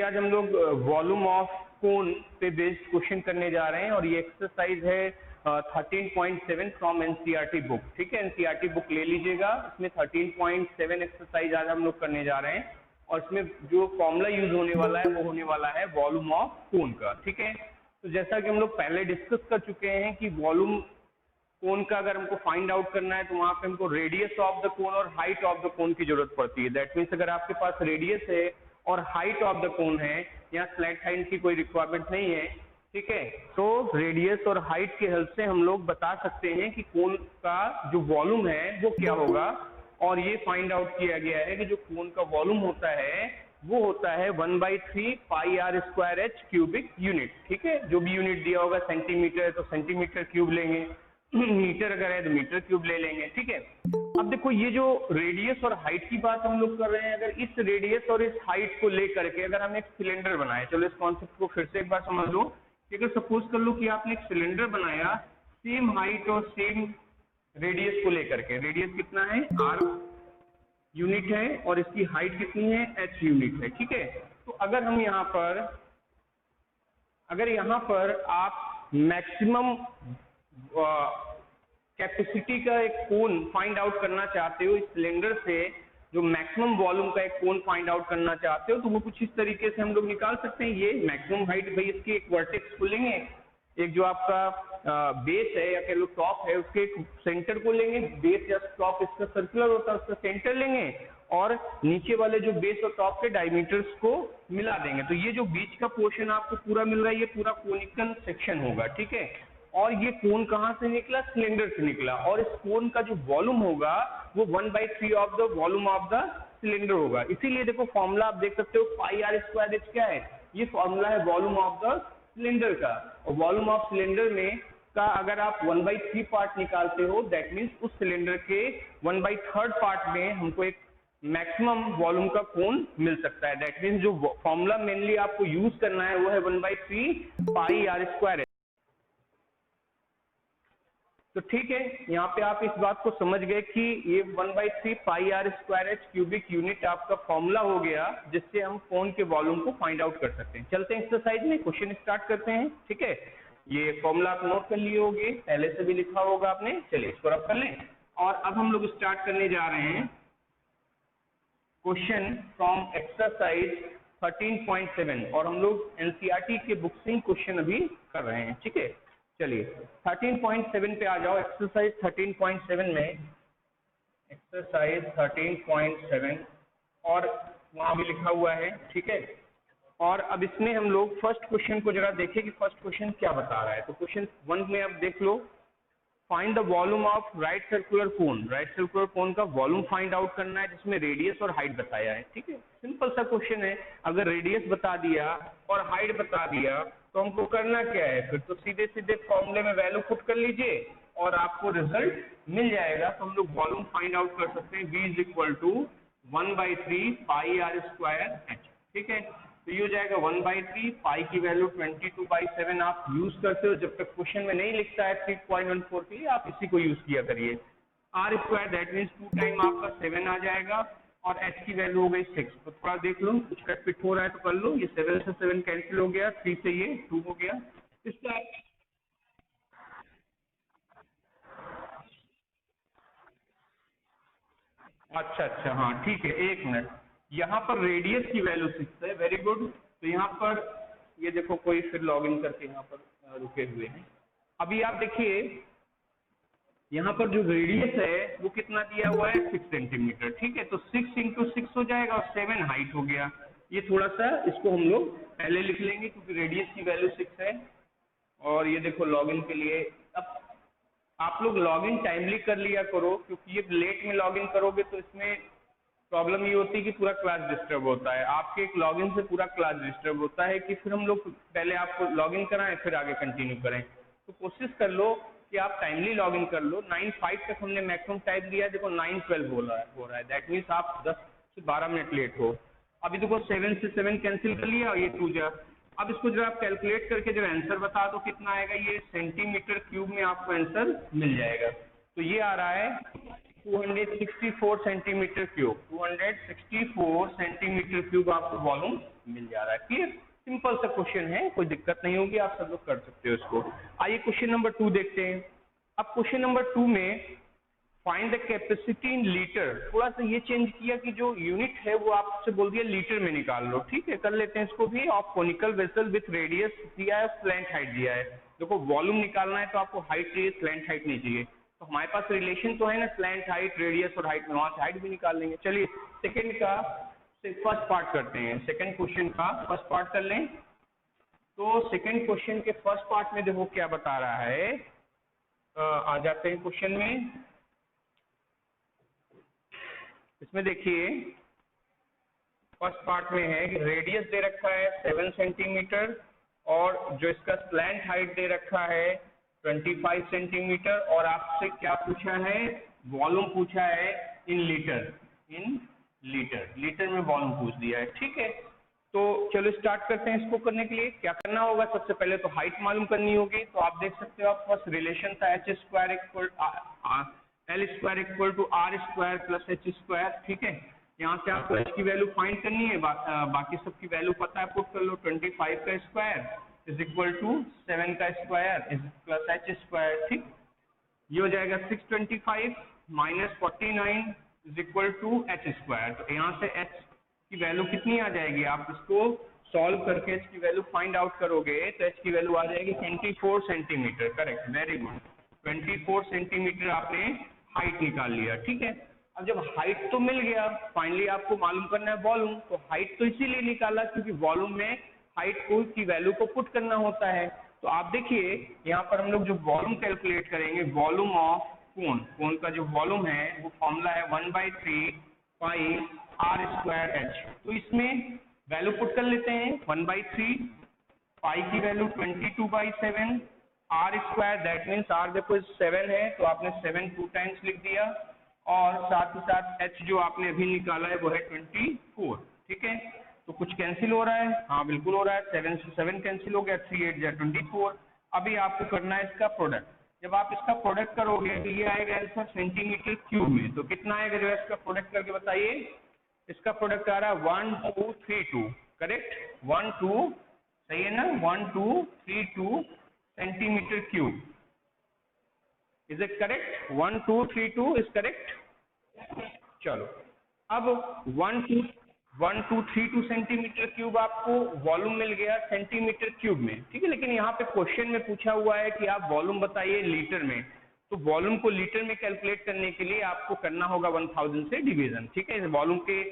आज हम लोग वॉल्यूम ऑफ कोन पे बेस्ड क्वेश्चन करने जा रहे हैं और ये एक्सरसाइज है 13.7 फ्रॉम एनसीईआरटी बुक। ठीक है, एनसीईआरटी बुक ले लीजिएगा, इसमें 13.7 एक्सरसाइज आज हम लोग करने जा रहे हैं और इसमें जो फॉर्मूला यूज होने वाला है वो होने वाला है वॉल्यूम ऑफ कोन का। ठीक है, तो जैसा कि हम लोग पहले डिस्कस कर चुके हैं कि वॉल्यूम कोन का अगर हमको फाइंड आउट करना है तो वहां पे हमको रेडियस ऑफ द कोन और हाइट ऑफ द कोन की जरूरत पड़ती है। दैट मीन्स अगर आपके पास रेडियस है और हाइट ऑफ द कोन है, यहाँ स्लैंट हाइट की कोई रिक्वायरमेंट नहीं है। ठीक है, तो रेडियस और हाइट के हेल्प से हम लोग बता सकते हैं कि कोन का जो वॉल्यूम है वो क्या होगा, और ये फाइंड आउट किया गया है कि जो कोन का वॉल्यूम होता है वो होता है 1/3 pi are square H cubic unit. ठीक है, जो भी यूनिट दिया होगा, सेंटीमीटर है तो सेंटीमीटर क्यूब लेंगे, मीटर अगर है तो मीटर क्यूब ले लेंगे। ठीक है, अब देखो ये जो रेडियस और हाइट की बात हम लोग कर रहे हैं, अगर इस रेडियस और इस हाइट को लेकर के अगर हम एक सिलेंडर बनाए, चलो इस कॉन्सेप्ट को फिर से एक बार समझ लो कि अगर सपोज कर लो कि आपने एक सिलेंडर बनाया सेम हाइट और सेम रेडियस को लेकर के, रेडियस कितना है आर यूनिट है और इसकी हाइट कितनी है एच यूनिट है। ठीक है, तो अगर हम यहाँ पर आप मैक्सिमम कैपेसिटी का एक कोन फाइंड आउट करना चाहते हो, इस सिलेंडर से जो मैक्सिमम वॉल्यूम का एक कोन फाइंड आउट करना चाहते हो, तो वो कुछ इस तरीके से हम लोग निकाल सकते हैं। ये मैक्सिमम हाइट भाई इसकी एक वर्टेक्स को लेंगे, एक जो आपका बेस है या कह लो टॉप है उसके एक सेंटर को लेंगे, बेस या टॉप इसका सर्कुलर होता है उसका सेंटर लेंगे और नीचे वाले जो बेस और टॉप के डायमीटर्स को मिला देंगे। तो ये जो बीच का पोर्शन आपको पूरा मिल रहा है ये पूरा कोनिकल सेक्शन होगा। ठीक है, और ये कोन कहां से निकला, सिलेंडर से निकला, और इस कोन का जो वॉल्यूम होगा वो 1/3 of the volume of the cylinder होगा। इसीलिए देखो फॉर्मूला आप देख सकते हो पाई आर स्क्वायर एच क्या है, ये फॉर्मूला है वॉल्यूम ऑफ द सिलेंडर का, और वॉल्यूम ऑफ सिलेंडर में का अगर आप 1/3 पार्ट निकालते हो दैट मीन्स उस सिलेंडर के 1/3 पार्ट में हमको एक मैक्सिमम वॉल्यूम का कोन मिल सकता है। दैट मीन्स जो फॉर्मूला मेनली आपको यूज करना है वो है 1/3 पाई आर स्क्वायर। तो ठीक है, यहाँ पे आप इस बात को समझ गए कि ये 1/3 pi are square H cubic unit आपका फॉर्मूला हो गया जिससे हम कोन के वॉल्यूम को फाइंड आउट कर सकते हैं। चलते हैं एक्सरसाइज में, क्वेश्चन स्टार्ट करते हैं। ठीक है, ये फॉर्मूला आप नोट कर लिए होंगे, पहले से भी लिखा होगा आपने, चलिए इसको रब कर लें। और अब हम लोग स्टार्ट करने जा रहे हैं क्वेश्चन फ्रॉम एक्सरसाइज 13.7 और हम लोग एनसीईआरटी के बुक से क्वेश्चन अभी कर रहे हैं। ठीक है, चलिए 13.7 पे आ जाओ। एक्सरसाइज 13.7 में, एक्सरसाइज 13.7 और वहां भी लिखा हुआ है। ठीक है, और अब इसमें हम लोग फर्स्ट क्वेश्चन को जरा देखें कि फर्स्ट क्वेश्चन क्या बता रहा है। तो क्वेश्चन 1 में अब देख लो, find the volume of right circular cone. Right circular cone का वॉल्यूम फाइंड आउट करना है जिसमें रेडियस और हाइट बताया है। ठीक है, सिंपल सा क्वेश्चन है, अगर रेडियस बता दिया और हाइट बता दिया तो हमको करना क्या है, फिर तो सीधे सीधे फॉर्मूले में वैल्यू पुट कर लीजिए और आपको रिजल्ट मिल जाएगा। तो हम लोग वॉल्यूम फाइंड आउट कर सकते हैं, V = 1/3 pi are square h. ठीक है, तो ये हो जाएगा 1/3, पाई की वैल्यू 22/7 आप यूज करते हो, जब तक क्वेश्चन में नहीं लिखता है 3.14 के लिए आप इसी को यूज किया करिए। R square that means 2 time आपका 7 आ जाएगा और एच की वैल्यू हो गई 6। तो थोड़ा देख लो कुछ कट पिट हो रहा है तो कर लो, ये 7 से 7 कैंसिल हो गया, 3 से ये 2 हो गया। इसका अच्छा हाँ ठीक है, एक मिनट, यहाँ पर रेडियस की वैल्यू 6 है, वेरी गुड। तो यहाँ पर ये देखो कोई फिर लॉग इन करके यहाँ पर रुके हुए हैं। अभी आप देखिए यहाँ पर जो रेडियस है वो कितना दिया हुआ है 6 सेंटीमीटर। ठीक है, तो 6 × 6 हो जाएगा और 7 हाइट हो गया। ये थोड़ा सा इसको हम लोग पहले लिख लेंगे क्योंकि रेडियस की वैल्यू 6 है। और ये देखो लॉगिन के लिए, अब आप लोग लॉगिन टाइमली कर लिया करो क्योंकि ये लेट में लॉगिन करोगे तो इसमें प्रॉब्लम ये होती है कि पूरा क्लास डिस्टर्ब होता है। आपके एक लॉगिन से पूरा क्लास डिस्टर्ब होता है कि फिर हम लोग पहले आपको लॉगिन कराएं फिर आगे कंटिन्यू करें। तो कोशिश कर लो कि आप टाइमली लॉगिन कर लो। 9:05 तक हमने मैक्सिमम टाइम दिया है, देखो 9:12 हो रहा है, दैट मीन्स आप 10 से 12 मिनट लेट हो। अभी देखो 7 से 7 कैंसिल कर लिया और ये 2 जा। अब इसको जब आप कैलकुलेट करके जब आंसर बता दो कितना आएगा, ये सेंटीमीटर क्यूब में आपको आंसर मिल जाएगा। तो ये आ रहा है 264 सेंटीमीटर क्यूब, 264 सेंटीमीटर क्यूब आपको वॉल्यूम मिल जा रहा है। क्लियर, सिंपल सा क्वेश्चन है, कोई दिक्कत नहीं होगी, आप सब लोग कर सकते हो इसको। आइए क्वेश्चन नंबर 2 देखते हैं। अब क्वेश्चन नंबर 2 में find the capacity in litre, थोड़ा सा ये चेंज किया कि जो यूनिट है वो आपसे बोल दिया लीटर में निकाल लो। ठीक है, कर लेते हैं इसको भी। Of conical vessel with radius दिया है, स्लैंट हाइट दिया है। देखो वॉल्यूम निकालना है तो आपको हाइट चाहिए, स्लैंट हाइट नहीं चाहिए। तो हमारे पास रिलेशन तो है ना, स्लैंट हाइट, रेडियस और हाइट में, वहां से हाइट भी निकाल लेंगे। चलिए सेकेंड का फर्स्ट पार्ट करते हैं, सेकेंड क्वेश्चन का फर्स्ट पार्ट कर लें। तो सेकेंड क्वेश्चन के फर्स्ट पार्ट में देखो क्या बता रहा है। आ जाते हैं क्वेश्चन में। इसमें देखिए फर्स्ट पार्ट में है कि रेडियस दे रखा है 7 सेंटीमीटर और जो इसका स्लैंट हाइट दे रखा है 25 सेंटीमीटर, और आपसे क्या पूछा है, वॉल्यूम पूछा है in litre, in litre, litre में वॉल्यूम पूछ दिया है। ठीक है, तो चलो स्टार्ट करते हैं। इसको करने के लिए क्या करना होगा, सबसे पहले तो हाइट मालूम करनी होगी। तो आप देख सकते हो, आप फर्स्ट रिलेशन था h square equal L square equal to R square plus H square. ठीक है, यहाँ से आपको h की वैल्यू फाइंड करनी है, बाकी सब की वैल्यू पता है, पुट कर लो। 25 का स्क्वायर इज इक्वल टू 7 का square is plus H square. ठीक, ये हो जाएगा 625 minus 49 is equal to H square. तो यहाँ से H की वैल्यू कितनी आ जाएगी, आप इसको सॉल्व करके H की वैल्यू फाइंड आउट करोगे तो H की वैल्यू आ जाएगी 24 centimetre. Correct, very good, 24 centimetre आपने हाइट निकाल लिया। ठीक है, अब जब हाइट तो मिल गया, फाइनली आपको मालूम करना है वॉल्यूम। तो हाइट तो इसीलिए निकाला क्योंकि वॉल्यूम में हाइट को की वैल्यू को पुट करना होता है। तो आप देखिए यहाँ पर हम लोग जो वॉल्यूम कैलकुलेट करेंगे, वॉल्यूम ऑफ कोन, कोन का जो वॉल्यूम है वो फॉर्मूला है 1/3 पाई आर स्क्वायर एच। तो इसमें वैल्यू पुट कर लेते हैं, 1/3 पाई की value 22/7 r square, that means r देखो 7 है तो आपने 7 2 टाइम्स लिख दिया, और साथ ही साथ एच जो आपने अभी निकाला है वो है 24। ठीक है, तो कुछ कैंसिल हो रहा है, हाँ बिल्कुल हो रहा है, 7 से 7 कैंसिल हो गया, 3 8 जा 24। अभी आपको करना है इसका प्रोडक्ट। जब आप इसका प्रोडक्ट करोगे तो ये आएगा आंसर सेंटीमीटर क्यूब में। तो कितना आएगा, जो है इसका प्रोडक्ट करके बताइए। इसका प्रोडक्ट आ रहा है 1232, करेक्ट, 12, सही है ना, 1232 centimetre cube. Is it correct, 1232 is correct. चलो अब 1232 सेंटीमीटर क्यूब आपको वॉल्यूम मिल गया सेंटीमीटर क्यूब में। ठीक है, लेकिन यहाँ पे क्वेश्चन में पूछा हुआ है कि आप वॉल्यूम बताइए लीटर में। तो वॉल्यूम को लीटर में कैलकुलेट करने के लिए आपको करना होगा 1000 से डिवीजन। ठीक है, वॉल्यूम के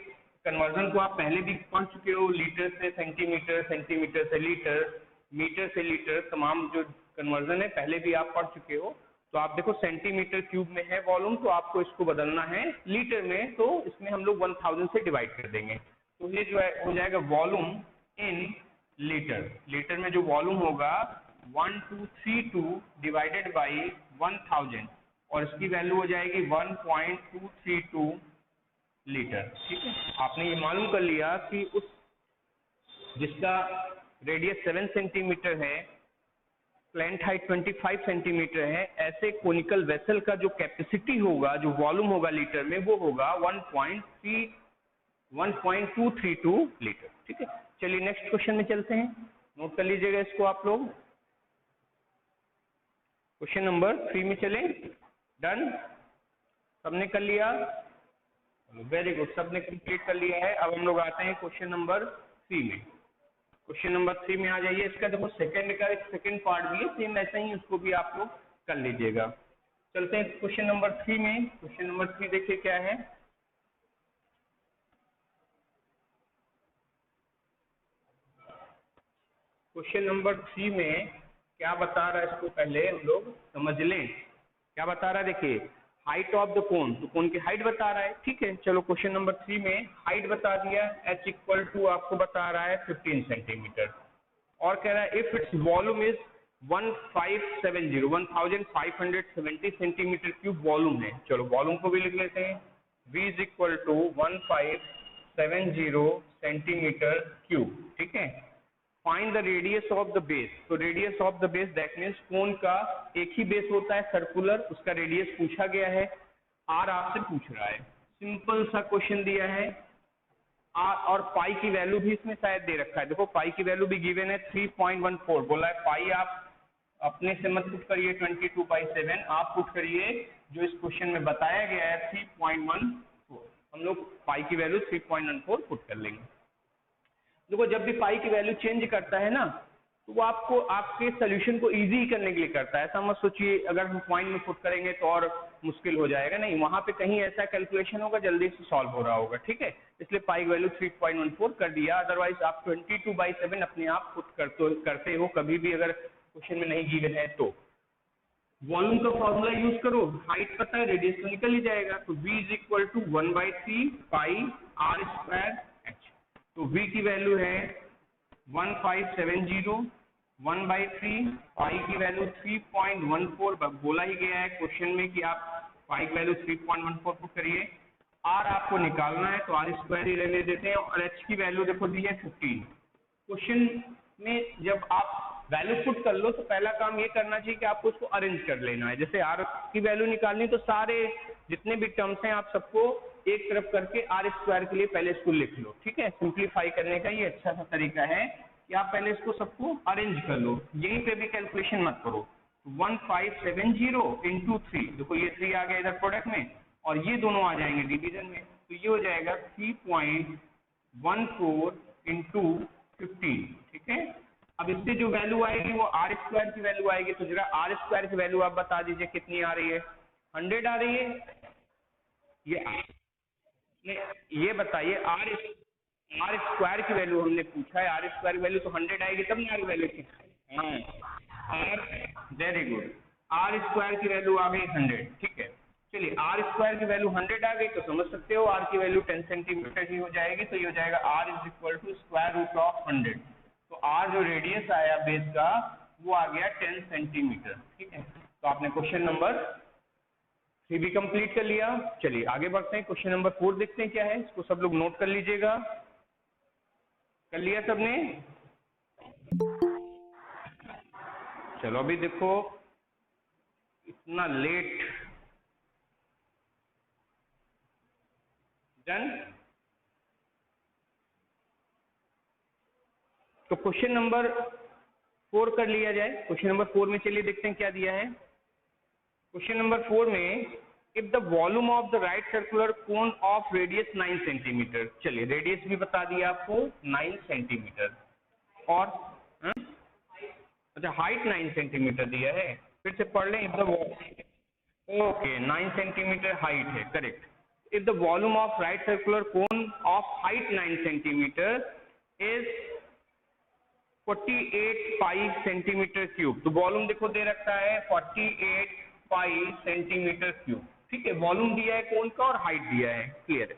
कन्वर्जन को आप पहले भी पढ़ चुके हो, लीटर से सेंटीमीटर, सेंटीमीटर से लीटर, मीटर से लीटर, तमाम जो कन्वर्जन है पहले भी आप पढ़ चुके हो। तो आप देखो सेंटीमीटर क्यूब में है वॉल्यूम, तो आपको इसको बदलना है लीटर में, तो इसमें हम लोग 1000 से डिवाइड कर देंगे। तो ये जो है हो जाएगा वॉल्यूम इन लीटर। लीटर में जो वॉल्यूम होगा 1232 डिवाइडेड बाई 1000, और इसकी वैल्यू हो जाएगी 1.232 लीटर। ठीक है, आपने ये मालूम कर लिया कि उस जिसका रेडियस 7 सेंटीमीटर है, स्लैंट हाइट 25 सेंटीमीटर है, ऐसे कोनिकल वेसल का जो कैपेसिटी होगा, जो वॉल्यूम होगा लीटर में, वो होगा 1.232 लीटर। ठीक है, चलिए नेक्स्ट क्वेश्चन में चलते हैं, नोट कर लीजिएगा इसको आप लोग। क्वेश्चन नंबर 3 में चलें। डन, सबने कर लिया, वेरी गुड, सबने कंप्लीट कर लिया है। अब हम लोग आते हैं क्वेश्चन नंबर 3 में। क्वेश्चन नंबर 3 में आ जाइए। इसका देखो सेकंड का एक सेकंड पार्ट भी है, सेम ऐसा ही, उसको भी आप लोग कर लीजिएगा। चलते हैं क्वेश्चन नंबर 3 में। क्वेश्चन नंबर 3 देखिए क्या है। क्वेश्चन नंबर 3 में क्या बता रहा है, इसको पहले हम लोग समझ लें। क्या बता रहा है, देखिए हाइट ऑफ द कोन, तो कोन की हाइट बता रहा है। ठीक है, चलो क्वेश्चन नंबर 3 में हाइट बता दिया, h इक्वल टू आपको बता रहा है 15 सेंटीमीटर, और कह रहा है if it's volume is 1570 centimetre cube volume है। चलो वॉल्यूम को भी लिख लेते हैं, v is equal to 1570 centimetre cube. ठीक है, find the radius of the base. तो radius of the base that means cone का एक ही बेस होता है सर्कुलर, उसका रेडियस पूछा गया है। आर आपसे पूछ रहा है, सिंपल सा क्वेश्चन दिया है। आर और पाई की वैल्यू भी इसमें शायद दे रखा है, देखो पाई की वैल्यू भी गिवन है 3.14, बोला है पाई आप अपने से मत पुट करिए 22/7, आप पुट करिए जो इस क्वेश्चन में बताया गया है 3.14। हम लोग पाई की वैल्यू 3.14 पुट कर लेंगे। देखो जब भी पाई की वैल्यू चेंज करता है ना, तो वो आपको आपके सोल्यूशन को इजी करने के लिए करता है। ऐसा मत सोचिए अगर हम पॉइंट में पुट करेंगे तो और मुश्किल हो जाएगा, नहीं, वहां पे कहीं ऐसा कैलकुलेशन होगा जल्दी से सॉल्व हो रहा होगा, ठीक है। इसलिए पाई की वैल्यू 3.14 कर दिया, अदरवाइज आप 22/7 अपने आप पुट करते हो कभी भी अगर क्वेश्चन में नहीं गिवन है तो। वॉल्यूम का फॉर्मूला यूज करो, हाइट पता है, रेडियस तो निकल ही जाएगा, तो v is equal to 1/3 pi are square h. तो v की वैल्यू है 1570, 1/3 पाई की वैल्यू 3.14, बोला ही गया है क्वेश्चन में कि आप पाई की वैल्यू 3.14 पुट करिए। आर आपको निकालना है तो आर स्क्वायर ही रहने देते हैं, और एच की वैल्यू देखो दी है 15। क्वेश्चन में जब आप वैल्यू पुट कर लो तो पहला काम ये करना चाहिए कि आपको उसको अरेंज कर लेना है। जैसे आर की वैल्यू निकालनी तो सारे जितने भी टर्म्स हैं आप सबको एक तरफ करके आर स्क्वायर के लिए पहले इसको लिख लो, ठीक है। सिंप्लीफाई करने का ये अच्छा सा तरीका है कि आप पहले इसको सबको अरेंज कर लो, यहीं पे भी कैलकुलेशन मत करो। 1570 इंटू 3, देखो ये 3 आ गया इधर प्रोडक्ट में, और ये दोनों आ जाएंगे डिवीजन में, तो ये हो जाएगा 3.14 इंटू 15, ठीक है। अब इससे जो वैल्यू आएगी वो आर स्क्वायर की वैल्यू आएगी, तो जरा आर स्क्वायर की वैल्यू आप बता दीजिए कितनी आ रही है? 100 आ रही है। ये बताइए आर स्क्वायर की वैल्यू हमने पूछा है, आर स्क्वायर की वैल्यू तो 100 आएगी तब ना आर वैल्यू की। हाँ, r, very good, r square की वैल्यू आ गई 100, ठीक है। चलिए आर स्क्वायर की वैल्यू 100 आ गई तो समझ सकते हो आर की वैल्यू 10 सेंटीमीटर ही हो जाएगी, तो ये हो जाएगा r is equal to square root of 100। तो आर जो रेडियस आया बेस का वो आ गया 10 सेंटीमीटर, ठीक है। तो आपने क्वेश्चन नंबर 3 भी कंप्लीट कर लिया। चलिए आगे बढ़ते हैं, क्वेश्चन नंबर 4 देखते हैं क्या है, इसको सब लोग नोट कर लीजिएगा। कर लिया सबने? चलो अभी देखो इतना लेट, डन। तो क्वेश्चन नंबर 4 कर लिया जाए। क्वेश्चन नंबर 4 में चलिए देखते हैं क्या दिया है। क्वेश्चन नंबर 4 में if the volume of the right circular cone of radius 9 centimetre, चलिए रेडियस भी बता दिया आपको 9 सेंटीमीटर, और अच्छा हाइट 9 सेंटीमीटर दिया है, फिर से पढ़ लें। If the okay 9 centimetre height है, correct. If the volume of right circular cone of height 9 centimetre is 48 pi centimetre cube, तो वॉल्यूम देखो दे रखा है 48 पाई सेंटीमीटर क्यूब, ठीक है। वॉल्यूम दिया है कोन का और हाइट दिया है, क्लियर है।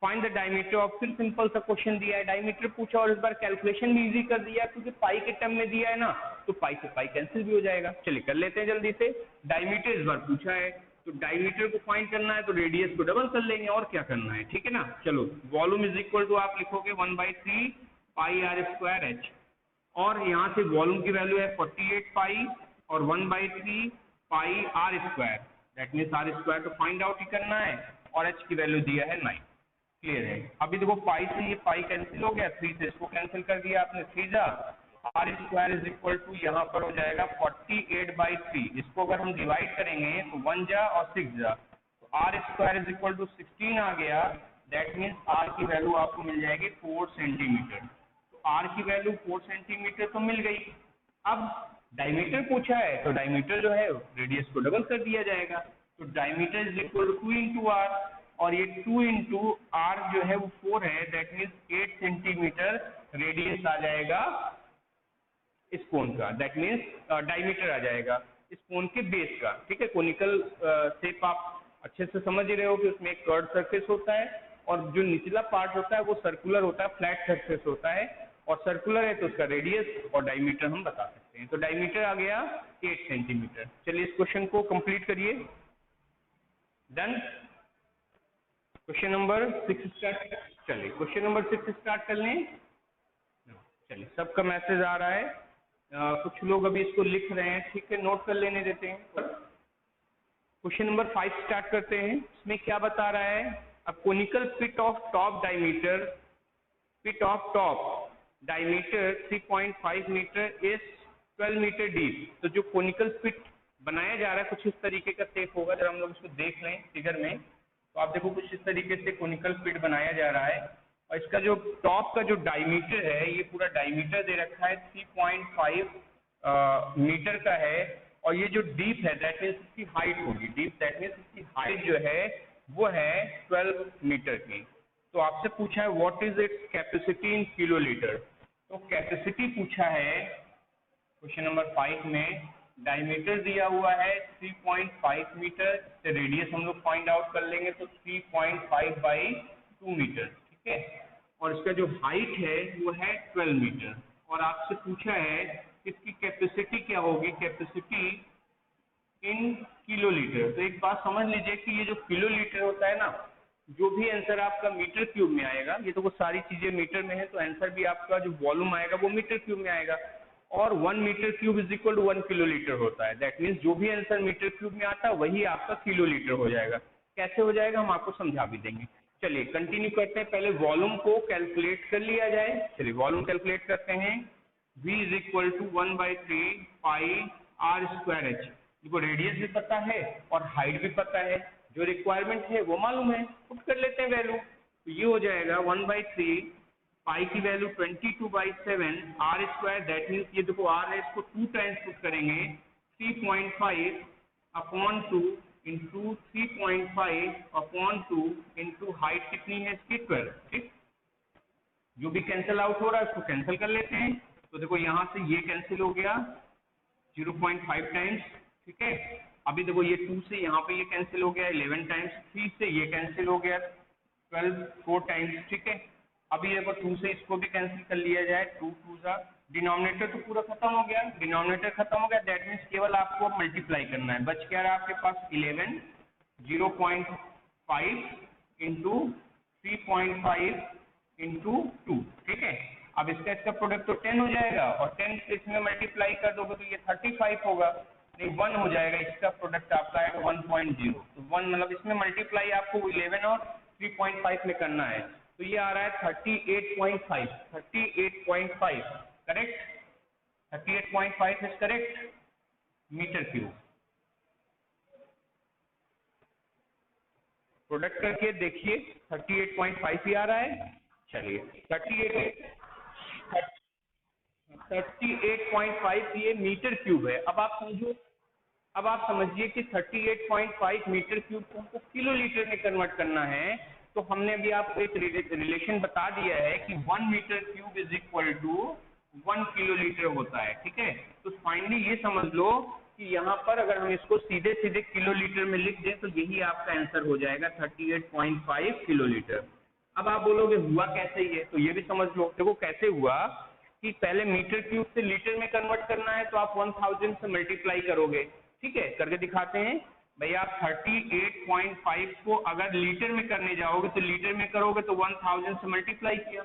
फाइंड द डायमीटर ऑफ, फिर सिंपल सा क्वेश्चन दिया है, डायमीटर पूछा और इस बार कैलकुलेशन भी इजी कर दिया क्योंकि पाई के टर्म में दिया है ना, तो पाई से पाई कैंसिल भी हो जाएगा। चलिए कर लेते हैं जल्दी से। डायमीटर इस बार पूछा है तो डायमीटर को फाइंड करना है तो रेडियस को डबल कर लेंगे, और क्या करना है, ठीक है ना। चलो वॉल्यूम इज इक्वल टू आप लिखोगे 1/3 पाई आर स्क्वायर एच, और यहाँ से वॉल्यूम की वैल्यू है 48 पाई और 1/3 pi are square, that means R square तो फाइंड आउट ही करना है, और एच की वैल्यू दिया है 9, क्लियर है। अभी देखो पाई से ये पाई कैंसिल हो गया, 3 से इसको कैंसिल कर दिया आपने, 3 जा, r square is equal to यहाँ पर हो जाएगा 48/3, इसको अगर हम डिवाइड करेंगे तो 1 जा और 6 जा, तो r square is equal to 16 आ गया, दैट मीन्स आर की वैल्यू आपको मिल जाएगी 4 सेंटीमीटर। आर की वैल्यू 4 सेंटीमीटर तो मिल गई। अब डायमीटर पूछा है तो डायमीटर जो है रेडियस को डबल कर दिया जाएगा, तो diameter is equal to 2 into r, और ये 2 इंटू आर जो है वो 4 है, दैट मीन्स 8 सेंटीमीटर रेडियस आ जाएगा इस कोन का, दैट मीन्स डायमीटर आ जाएगा इस कोन के बेस का, ठीक है। कोनिकल शेप आप अच्छे से समझ ही रहे हो कि उसमें एक कर्व सरफेस होता है और जो निचला पार्ट होता है वो सर्कुलर होता है, फ्लैट सरफेस होता है, और सर्कुलर है तो उसका रेडियस और डायमीटर हम बता सकते हैं। तो डायमीटर आ गया 8 सेंटीमीटर। चलिए इस क्वेश्चन को कंप्लीट करिए, डन। क्वेश्चन नंबर 6 स्टार्ट, चलिए क्वेश्चन नंबर 6 स्टार्ट कर लें। चलिए सबका मैसेज आ रहा है, कुछ लोग अभी इसको लिख रहे हैं, ठीक है, नोट कर लेने देते हैं। क्वेश्चन नंबर 5 स्टार्ट करते हैं। इसमें क्या बता रहा है, a conical pit of top diameter 3.5 metre is 12 metre deep. तो जो कोनिकल पिट बनाया जा रहा है कुछ इस तरीके का शेप होगा। जब हम लोग इसको देख लें फिगर में, तो आप देखो कुछ इस तरीके से कोनिकल पिट बनाया जा रहा है, और इसका जो टॉप का जो डायमीटर है, ये पूरा डायमीटर दे रखा है 3.5 मीटर का है, और ये जो डीप है दैट मीन्स इसकी हाइट होगी, डीप दैट मीन्स इसकी हाइट जो है वो है 12 मीटर की। तो आपसे पूछा है what is its capacity in kilolitre. तो कैपेसिटी पूछा है क्वेश्चन नंबर 5 में, डायमीटर दिया हुआ है 3.5 मीटर, तो रेडियस हम लोग फाइंड आउट कर लेंगे, तो 3.5/2 मीटर, ठीक है। और इसका जो हाइट है वो है 12 मीटर, और आपसे पूछा है इसकी कैपेसिटी क्या होगी, कैपेसिटी इन किलोलीटर। तो एक बात समझ लीजिए कि ये जो किलोलीटर होता है ना, जो भी आंसर आपका मीटर क्यूब में आएगा, ये तो वो सारी चीजें मीटर में है, तो आंसर भी आपका जो वॉल्यूम आएगा वो मीटर क्यूब में आएगा, और 1 metre cube is equal to 1 kilolitre होता है। दैट मीन्स जो भी आंसर मीटर क्यूब में आता है वही आपका किलोलीटर हो जाएगा। कैसे हो जाएगा हम आपको समझा भी देंगे। चलिए कंटिन्यू करते हैं। पहले वॉल्यूम को कैलकुलेट कर लिया जाए। चलिए वॉल्यूम कैलकुलेट करते हैं। V is equal to 1/3 pi r square h। देखो रेडियस भी पता है और हाइट भी पता है, जो रिक्वायरमेंट है वो मालूम है, पुट कर लेते हैं वैल्यू। तो ये हो जाएगा 1/3 पाई की value 22/7 r square, that means ये देखो r है, इसको 2 टाइम्स पुट करेंगे, 3.5/2 इंटू 3.5/2 इंटू हाइट कितनी है इसकी 12, ठीक। जो भी कैंसिल आउट हो रहा है उसको कैंसिल कर लेते हैं। तो देखो यहाँ से ये कैंसिल हो गया 0.5 टाइम्स, ठीक है। अभी देखो ये 2 से यहाँ पे ये कैंसिल हो गया 11 टाइम्स, 3 से ये कैंसिल हो गया 4 टाइम्स, ठीक है। अभी देखो 2 से इसको भी कैंसिल कर लिया जाए, 2 2 सा, डिनोमिनेटर तो पूरा खत्म हो गया, डिनोमिनेटर खत्म हो गया, दैट मीन्स केवल आपको मल्टीप्लाई करना है। बच क्या रहा आपके पास 11, 0.5 इंटू 3.5 इंटू 2, ठीक है। अब इसका प्रोडक्ट तो 10 हो जाएगा, और 10 से इसमें मल्टीप्लाई कर दोगे तो ये 35 होगा, नहीं 1 हो जाएगा, इसका प्रोडक्ट आपका है 1.0। तो 1 मतलब इसमें मल्टीप्लाई आपको 11 और 3.5 में करना है, तो ये आ रहा है 38.5, 38.5 correct, 38.5 is correct metre cube. Product करके देखिए 38.5 ही आ रहा है। चलिए 38.5 ये मीटर क्यूब है। अब आप समझो, अब आप समझिए कि 38.5 मीटर क्यूब को हमको किलोलीटर में कन्वर्ट करना है, तो हमने अभी आपको एक रिलेशन बता दिया है कि 1 metre cube is equal to 1 kilolitre होता है, ठीक है। तो फाइनली ये समझ लो कि यहाँ पर अगर हम इसको सीधे सीधे किलोलीटर में लिख दें तो यही आपका आंसर हो जाएगा 38.5 किलोलीटर। अब आप बोलोगे हुआ कैसे ये, तो ये भी समझ लो। देखो कैसे हुआ कि पहले मीटर क्यूब से लीटर में कन्वर्ट करना है, तो आप 1000 से मल्टीप्लाई करोगे, ठीक है, करके दिखाते हैं। भैया आप 38.5 को अगर लीटर में करने जाओगे तो लीटर में करोगे तो 1000 से मल्टीप्लाई किया।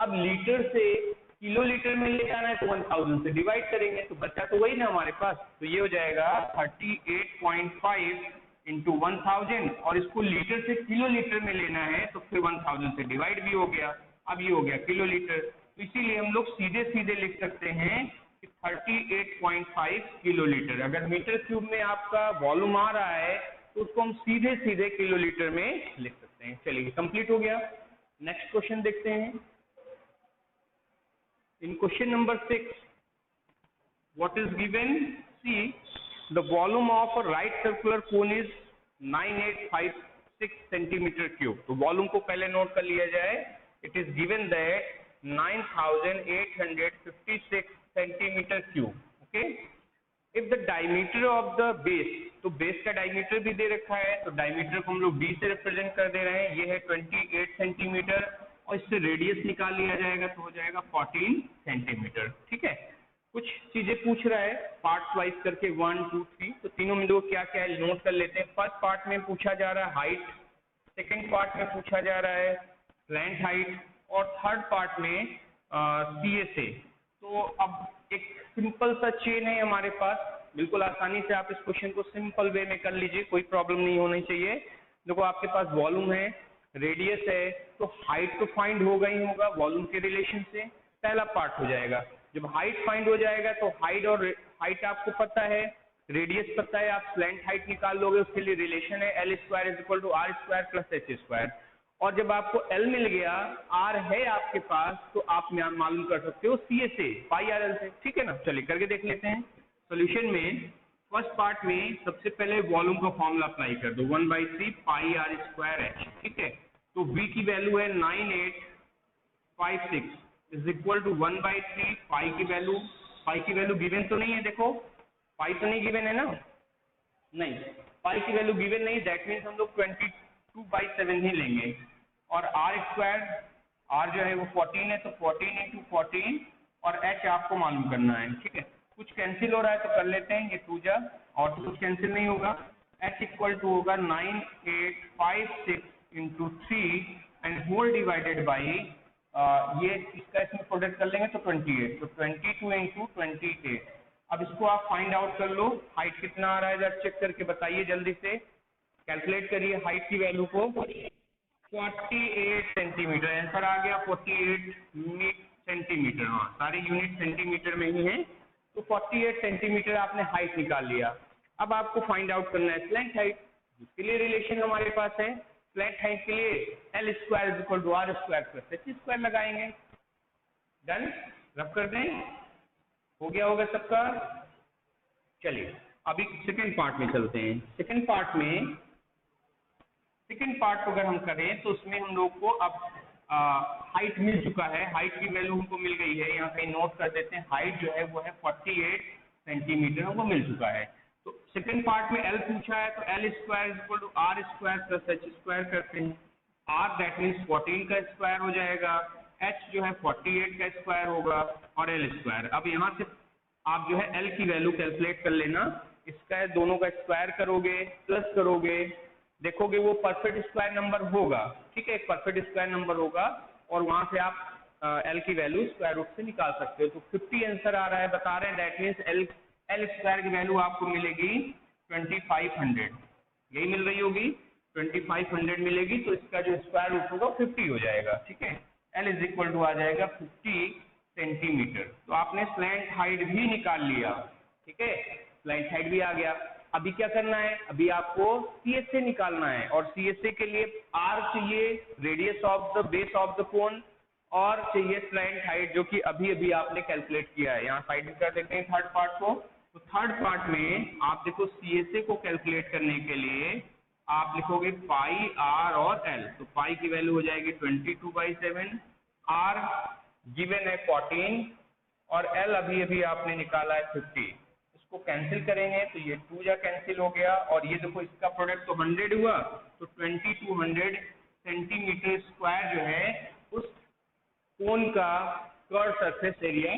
अब लीटर से किलो लीटर में ले जाना है तो 1000 से डिवाइड करेंगे, तो बच्चा तो वही ना हमारे पास। तो ये हो जाएगा 38.5 इंटू 1000, और इसको लीटर से किलो लीटर में लेना है तो फिर 1000 से डिवाइड भी हो गया। अब ये हो गया किलो लीटर, तो इसीलिए हम लोग सीधे सीधे लिख सकते हैं 38.5 किलो लीटर। अगर मीटर क्यूब में आपका वॉल्यूम आ रहा है तो उसको हम सीधे सीधे किलो लीटर में लिख सकते हैं। चलिए कंप्लीट हो गया। नेक्स्ट क्वेश्चन देखते हैं। इन question number 6 what is given, see the volume of a right circular cone is 9856 centimeter cube। तो वॉल्यूम को पहले नोट कर लिया जाए। It is given that 9856 centimeter cube, okay। if the diameter of the base, तो base का diameter भी दे रखा है, तो डायमीटर को हम लोग d से रिप्रेजेंट कर दे रहे हैं, ये है 28 सेंटीमीटर, और इससे रेडियस निकाल लिया जाएगा तो हो जाएगा 14 सेंटीमीटर, ठीक है। कुछ चीजें पूछ रहा है पार्ट्स वाइज करके 1 2 3, तो तीनों में दो क्या क्या है नोट कर लेते हैं। फर्स्ट पार्ट में पूछा जा रहा है हाइट, सेकंड पार्ट में पूछा जा रहा है स्लैंट हाइट, और थर्ड पार्ट में CSA। तो अब एक सिंपल सा चेन है हमारे पास, बिल्कुल आसानी से आप इस क्वेश्चन को सिंपल वे में कर लीजिए, कोई प्रॉब्लम नहीं होनी चाहिए। देखो आपके पास वॉल्यूम है, रेडियस है, तो हाइट तो फाइंड होगा ही होगा वॉल्यूम के रिलेशन से, पहला पार्ट हो जाएगा। जब हाइट फाइंड हो जाएगा तो हाइट और हाइट आपको पता है, रेडियस पता है, आप स्लैंट हाइट निकाल लोगे, उसके लिए रिलेशन है L square is equal to R square plus H square. और जब आपको L मिल गया, R है आपके पास, तो आप मालूम कर सकते हो CA से, पाई आर एल से, ठीक है ना। चलिए करके देख लेते हैं। सोल्यूशन में फर्स्ट पार्ट में सबसे पहले वॉल्यूम का फॉर्मूला अप्लाई कर दो, 1/3 पाई आर स्क्वायर एच, ठीक है। तो V की वैल्यू है 9856 इज इक्वल टू 1/3 पाई की वैल्यू गिवन तो नहीं है, देखो पाई तो नहीं गिवन है ना, नहीं पाई की वैल्यू गिवन नहीं, दैट मीन्स हम लोग 22/7 ही लेंगे। और आर स्क्वायर, आर जो है वो 14 है, तो 14 × 14 और एच आपको मालूम करना है, ठीक है। कुछ कैंसिल हो रहा है तो कर लेते हैं, ये 2 जा और तो कुछ कैंसिल नहीं होगा। एच इक्वल टू होगा 9856 × 3 एंड होल डिवाइडेड बाई ये इसका इसमें प्रोडक्ट कर लेंगे तो 28, तो 22 × 28। अब इसको आप फाइंड आउट कर लो, हाइट कितना आ रहा है जरा चेक करके बताइए, जल्दी से कैलकुलेट करिए हाइट की वैल्यू को। 48 सेंटीमीटर आंसर आ गया, 48 सेंटीमीटर, हाँ सारे यूनिट सेंटीमीटर में ही है, तो 48 सेंटीमीटर आपने हाइट निकाल लिया। अब आपको फाइंड आउट करना है स्लैंट हाइट, जिसके लिए रिलेशन हमारे पास है, स्लैंट हाइट के लिए L square is equal to R square plus H square लगाएंगे। डन, रब कर दें, हो गया होगा सबका। चलिए अभी सेकंड पार्ट में चलते हैं। सेकंड पार्ट अगर हम करें तो उसमें हम लोग को अब हाइट मिल चुका है, हाइट की वैल्यू हमको मिल गई है, यहाँ कहीं नोट कर देते हैं, हाइट जो है वो है 48 सेंटीमीटर हमको मिल चुका है। तो सेकंड पार्ट में L पूछा है, तो L square is equal to R square plus H square करते हैं। R दैट मीन्स 14 का स्क्वायर हो जाएगा, H जो है 48 का स्क्वायर होगा और L स्क्वायर। अब यहाँ से आप जो है L की वैल्यू कैलकुलेट कर लेना, इसका दोनों का स्क्वायर करोगे प्लस करोगे, देखोगे वो परफेक्ट स्क्वायर नंबर होगा, ठीक है, एक परफेक्ट स्क्वायर नंबर होगा और वहां से आप L की वैल्यू स्क्वायर रूट से निकाल सकते हो। तो 50 आंसर आ रहा है, बता रहे हैं, दैट मीन्स L स्क्वायर की वैल्यू आपको मिलेगी 2500, यही मिल रही होगी, 2500 मिलेगी, तो इसका जो स्क्वायर रूट होगा 50 हो जाएगा, ठीक है। L इज इक्वल टू आ जाएगा 50 सेंटीमीटर। तो आपने स्लैंट हाइट भी निकाल लिया, ठीक है, स्लैंट हाइट भी आ गया। अभी क्या करना है, अभी आपको CSA निकालना है, और CSA के लिए R चाहिए, radius of the base of the cone, और चाहिए स्लैंट हाइट, जो कि अभी अभी आपने कैलकुलेट किया है। यहाँ साइड में कर देते हैं थर्ड पार्ट को। तो थर्ड पार्ट में आप देखो CSA को कैलकुलेट करने के लिए आप लिखोगे पाई R और L, तो पाई की वैल्यू हो जाएगी 22/7, R गिवन है 14 और L अभी अभी आपने निकाला है 50। इसको कैंसिल करेंगे तो ये 2 जा कैंसिल हो गया, और ये देखो इसका प्रोडक्ट तो 100 हुआ, तो 2200 सेंटीमीटर स्क्वायर जो है उस कोन का कर्व सरफेस एरिया